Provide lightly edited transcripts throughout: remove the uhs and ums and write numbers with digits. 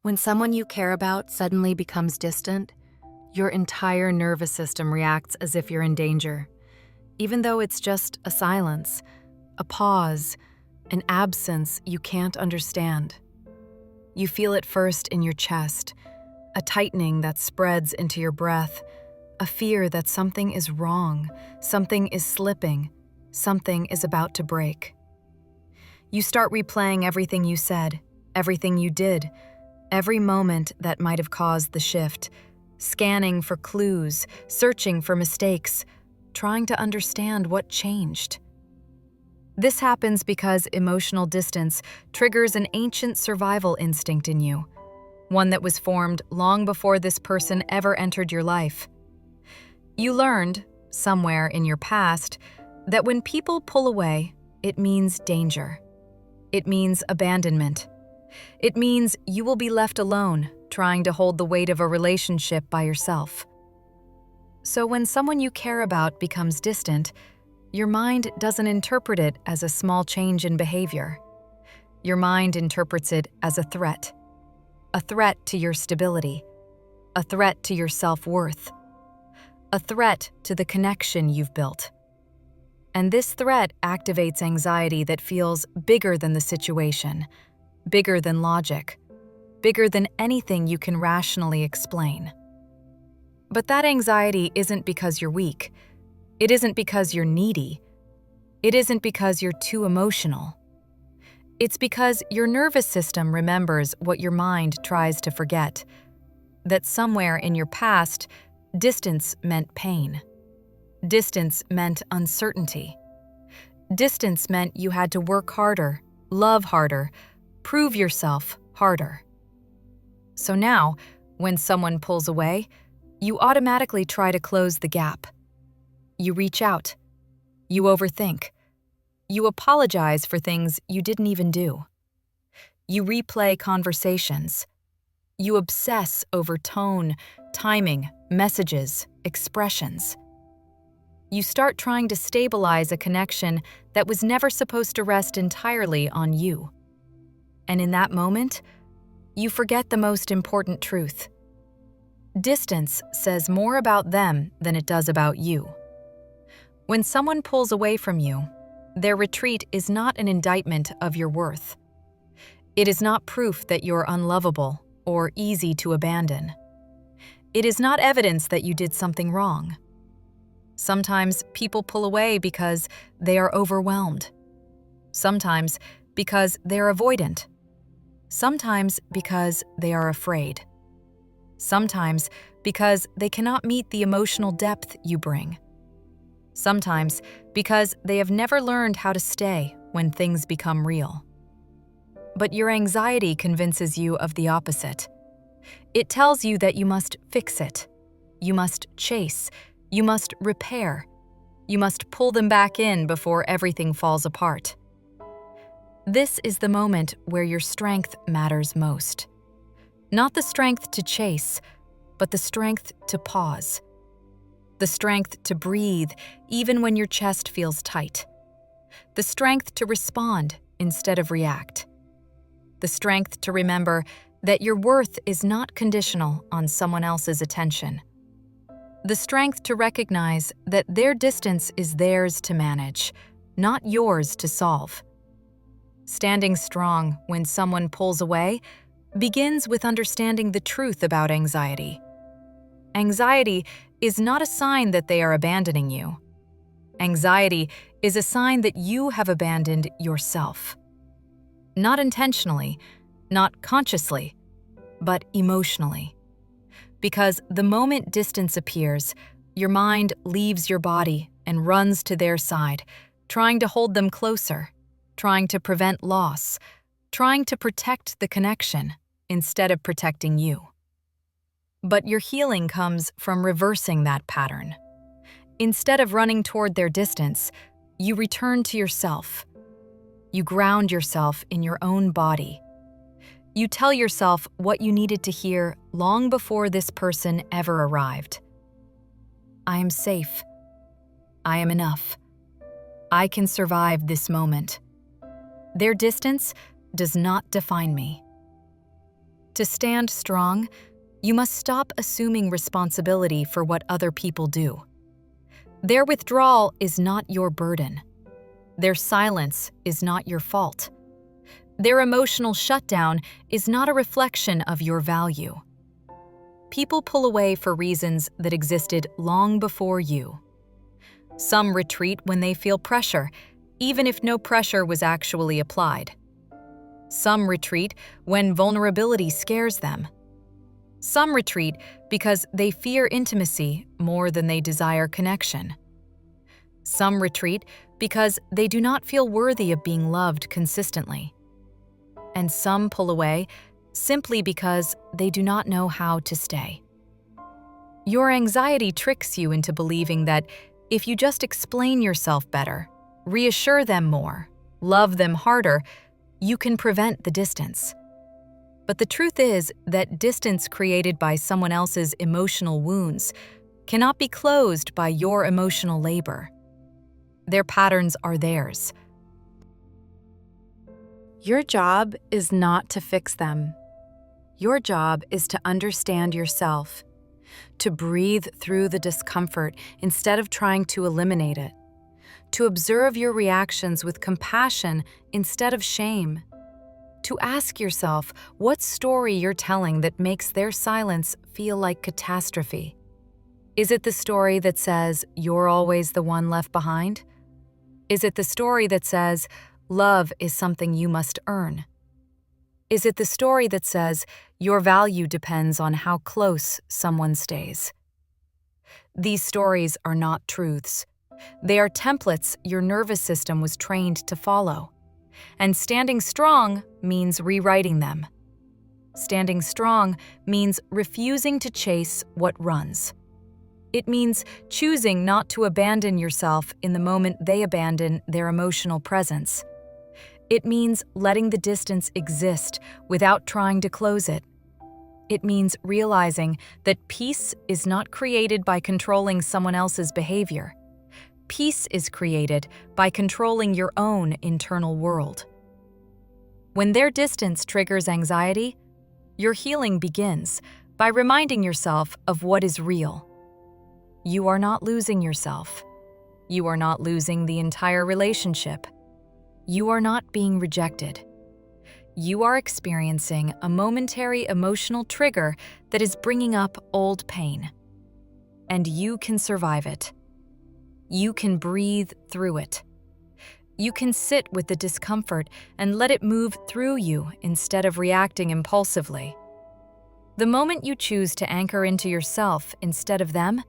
When someone you care about suddenly becomes distant, your entire nervous system reacts as if you're in danger, even though it's just a silence, a pause, an absence you can't understand. You feel it first in your chest, a tightening that spreads into your breath, a fear that something is wrong, something is slipping, something is about to break. You start replaying everything you said, everything you did, every moment that might have caused the shift, scanning for clues, searching for mistakes, trying to understand what changed. This happens because emotional distance triggers an ancient survival instinct in you, one that was formed long before this person ever entered your life. You learned, somewhere in your past, that when people pull away, it means danger. It means abandonment. It means you will be left alone, trying to hold the weight of a relationship by yourself. So when someone you care about becomes distant, your mind doesn't interpret it as a small change in behavior. Your mind interprets it as a threat to your stability, a threat to your self-worth, a threat to the connection you've built. And this threat activates anxiety that feels bigger than the situation, bigger than logic, bigger than anything you can rationally explain. But that anxiety isn't because you're weak. It isn't because you're needy. It isn't because you're too emotional. It's because your nervous system remembers what your mind tries to forget, that somewhere in your past, distance meant pain. Distance meant uncertainty. Distance meant you had to work harder, love harder, prove yourself harder. So now, when someone pulls away, you automatically try to close the gap. You reach out. You overthink. You apologize for things you didn't even do. You replay conversations. You obsess over tone, timing, messages, expressions. You start trying to stabilize a connection that was never supposed to rest entirely on you. And in that moment, you forget the most important truth. Distance says more about them than it does about you. When someone pulls away from you, their retreat is not an indictment of your worth. It is not proof that you're unlovable or easy to abandon. It is not evidence that you did something wrong. Sometimes people pull away because they are overwhelmed. Sometimes because they're avoidant. Sometimes because they are afraid. Sometimes because they cannot meet the emotional depth you bring. Sometimes because they have never learned how to stay when things become real. But your anxiety convinces you of the opposite. It tells you that you must fix it. You must chase. You must repair. You must pull them back in before everything falls apart. This is the moment where your strength matters most. Not the strength to chase, but the strength to pause. The strength to breathe even when your chest feels tight. The strength to respond instead of react. The strength to remember that your worth is not conditional on someone else's attention. The strength to recognize that their distance is theirs to manage, not yours to solve. Standing strong when someone pulls away begins with understanding the truth about anxiety. Anxiety is not a sign that they are abandoning you. Anxiety is a sign that you have abandoned yourself. Not intentionally, not consciously, but emotionally. Because the moment distance appears, your mind leaves your body and runs to their side, trying to hold them closer, trying to prevent loss, trying to protect the connection instead of protecting you. But your healing comes from reversing that pattern. Instead of running toward their distance, you return to yourself. You ground yourself in your own body. You tell yourself what you needed to hear long before this person ever arrived. I am safe. I am enough. I can survive this moment. Their distance does not define me. To stand strong, you must stop assuming responsibility for what other people do. Their withdrawal is not your burden. Their silence is not your fault. Their emotional shutdown is not a reflection of your value. People pull away for reasons that existed long before you. Some retreat when they feel pressure, even if no pressure was actually applied. Some retreat when vulnerability scares them. Some retreat because they fear intimacy more than they desire connection. Some retreat because they do not feel worthy of being loved consistently. And some pull away simply because they do not know how to stay. Your anxiety tricks you into believing that if you just explain yourself better, reassure them more, love them harder, you can prevent the distance. But the truth is that distance created by someone else's emotional wounds cannot be closed by your emotional labor. Their patterns are theirs. Your job is not to fix them. Your job is to understand yourself, to breathe through the discomfort instead of trying to eliminate it, to observe your reactions with compassion instead of shame, to ask yourself what story you're telling that makes their silence feel like catastrophe. Is it the story that says you're always the one left behind? Is it the story that says love is something you must earn? Is it the story that says your value depends on how close someone stays? These stories are not truths. They are templates your nervous system was trained to follow. And standing strong means rewriting them. Standing strong means refusing to chase what runs. It means choosing not to abandon yourself in the moment they abandon their emotional presence. It means letting the distance exist without trying to close it. It means realizing that peace is not created by controlling someone else's behavior. Peace is created by controlling your own internal world. When their distance triggers anxiety, your healing begins by reminding yourself of what is real. You are not losing yourself. You are not losing the entire relationship. You are not being rejected. You are experiencing a momentary emotional trigger that is bringing up old pain. And you can survive it. You can breathe through it. You can sit with the discomfort and let it move through you instead of reacting impulsively. The moment you choose to anchor into yourself instead of them,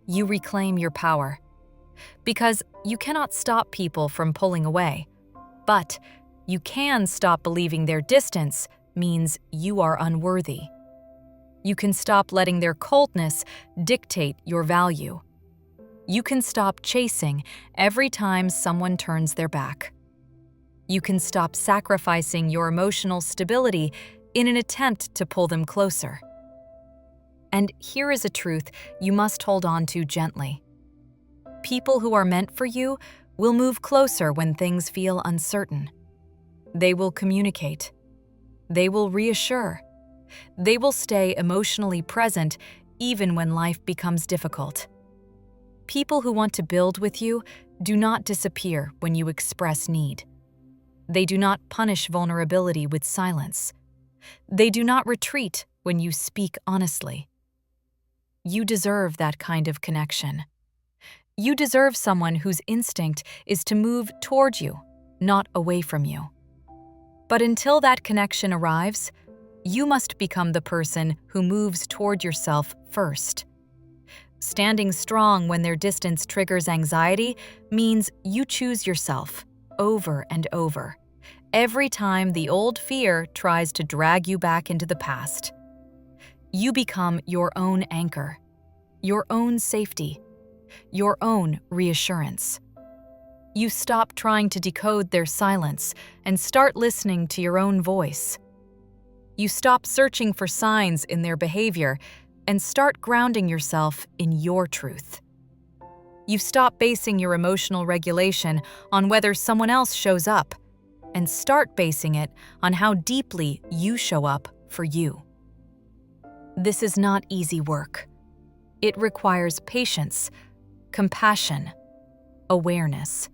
you reclaim your power. Because you cannot stop people from pulling away. But you can stop believing their distance means you are unworthy. You can stop letting their coldness dictate your value. You can stop chasing every time someone turns their back. You can stop sacrificing your emotional stability in an attempt to pull them closer. And here is a truth you must hold on to gently. People who are meant for you will move closer when things feel uncertain. They will communicate. They will reassure. They will stay emotionally present even when life becomes difficult. People who want to build with you do not disappear when you express need. They do not punish vulnerability with silence. They do not retreat when you speak honestly. You deserve that kind of connection. You deserve someone whose instinct is to move toward you, not away from you. But until that connection arrives, you must become the person who moves toward yourself first. Standing strong when their distance triggers anxiety means you choose yourself over and over, every time the old fear tries to drag you back into the past. You become your own anchor, your own safety, your own reassurance. You stop trying to decode their silence and start listening to your own voice. You stop searching for signs in their behavior and start grounding yourself in your truth. You stop basing your emotional regulation on whether someone else shows up and start basing it on how deeply you show up for you. This is not easy work. It requires patience, compassion, awareness.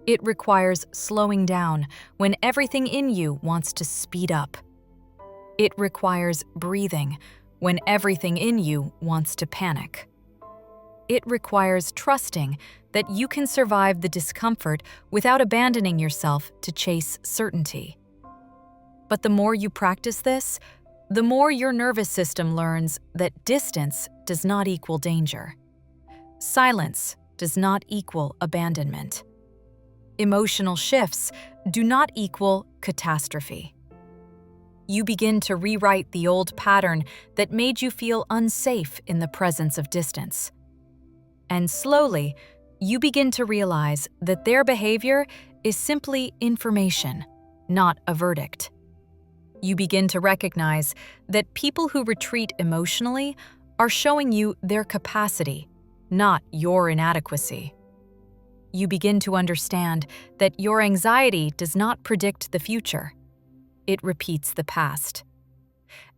It requires slowing down when everything in you wants to speed up. It requires breathing when everything in you wants to panic. It requires trusting that you can survive the discomfort without abandoning yourself to chase certainty. But the more you practice this, the more your nervous system learns that distance does not equal danger. Silence does not equal abandonment. Emotional shifts do not equal catastrophe. You begin to rewrite the old pattern that made you feel unsafe in the presence of distance. And slowly, you begin to realize that their behavior is simply information, not a verdict. You begin to recognize that people who retreat emotionally are showing you their capacity, not your inadequacy. You begin to understand that your anxiety does not predict the future. It repeats the past.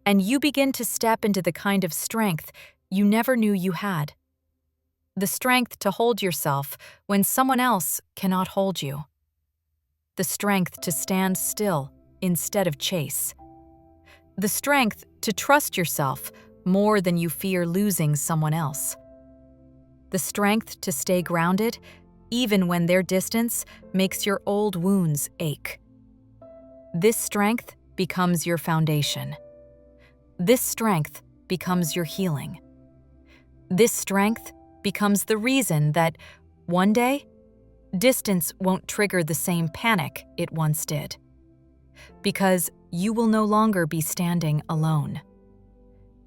And you begin to step into the kind of strength you never knew you had. The strength to hold yourself when someone else cannot hold you. The strength to stand still instead of chase. The strength to trust yourself more than you fear losing someone else. The strength to stay grounded even when their distance makes your old wounds ache. This strength becomes your foundation. This strength becomes your healing. This strength becomes the reason that, one day, distance won't trigger the same panic it once did. Because you will no longer be standing alone.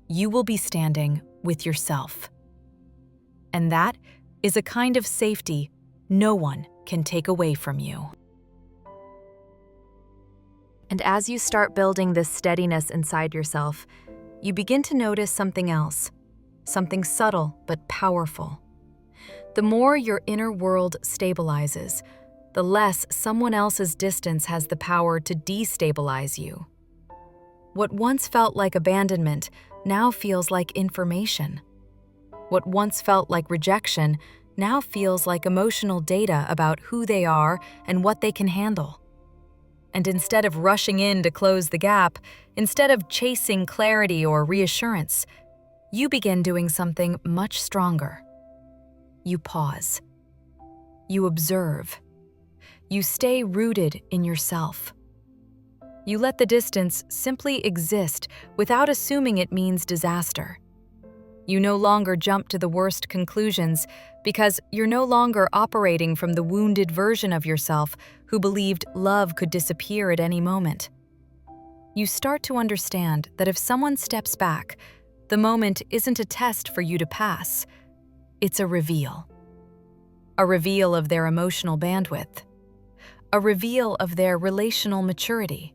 You will be standing with yourself. And that is a kind of safety no one can take away from you. And as you start building this steadiness inside yourself, you begin to notice something else, something subtle but powerful. The more your inner world stabilizes, the less someone else's distance has the power to destabilize you. What once felt like abandonment now feels like information. What once felt like rejection now feels like emotional data about who they are and what they can handle. And instead of rushing in to close the gap, instead of chasing clarity or reassurance, you begin doing something much stronger. You pause. You observe. You stay rooted in yourself. You let the distance simply exist without assuming it means disaster. You no longer jump to the worst conclusions because you're no longer operating from the wounded version of yourself who believed love could disappear at any moment. You start to understand that if someone steps back, the moment isn't a test for you to pass. It's a reveal. A reveal of their emotional bandwidth. A reveal of their relational maturity.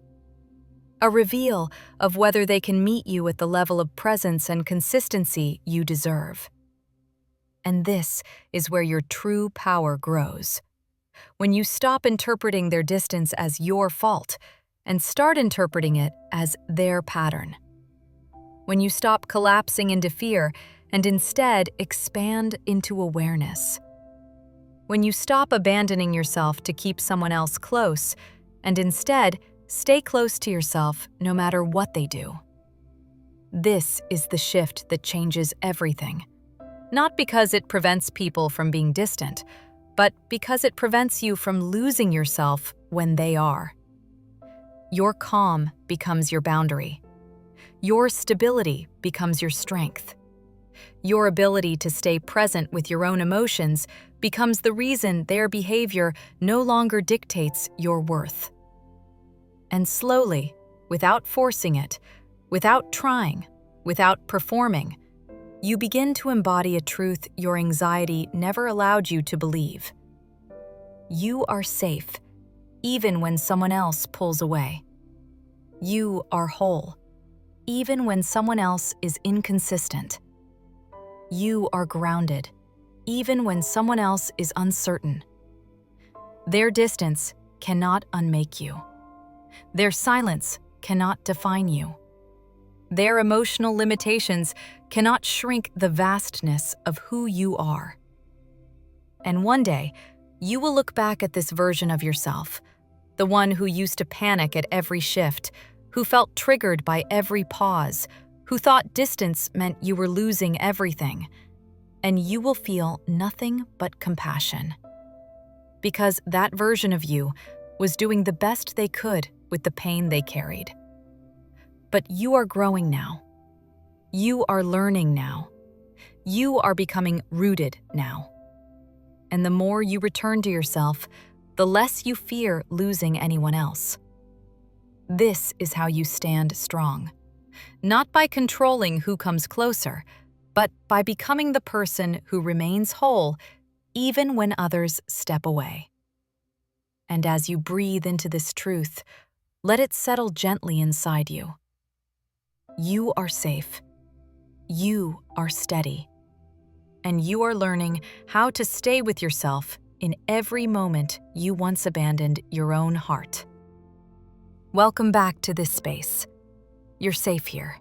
A reveal of whether they can meet you at the level of presence and consistency you deserve. And this is where your true power grows. When you stop interpreting their distance as your fault and start interpreting it as their pattern. When you stop collapsing into fear and instead expand into awareness. When you stop abandoning yourself to keep someone else close and instead stay close to yourself no matter what they do. This is the shift that changes everything. Not because it prevents people from being distant, but because it prevents you from losing yourself when they are. Your calm becomes your boundary. Your stability becomes your strength. Your ability to stay present with your own emotions becomes the reason their behavior no longer dictates your worth. And slowly, without forcing it, without trying, without performing, you begin to embody a truth your anxiety never allowed you to believe. You are safe, even when someone else pulls away. You are whole, even when someone else is inconsistent. You are grounded, even when someone else is uncertain. Their distance cannot unmake you. Their silence cannot define you. Their emotional limitations cannot shrink the vastness of who you are. And one day, you will look back at this version of yourself, the one who used to panic at every shift, who felt triggered by every pause, who thought distance meant you were losing everything. And you will feel nothing but compassion. Because that version of you was doing the best they could with the pain they carried. But you are growing now. You are learning now. You are becoming rooted now. And the more you return to yourself, the less you fear losing anyone else. This is how you stand strong. Not by controlling who comes closer, but by becoming the person who remains whole even when others step away. And as you breathe into this truth, let it settle gently inside you. You are safe. You are steady. And you are learning how to stay with yourself in every moment you once abandoned your own heart. Welcome back to this space. You're safe here.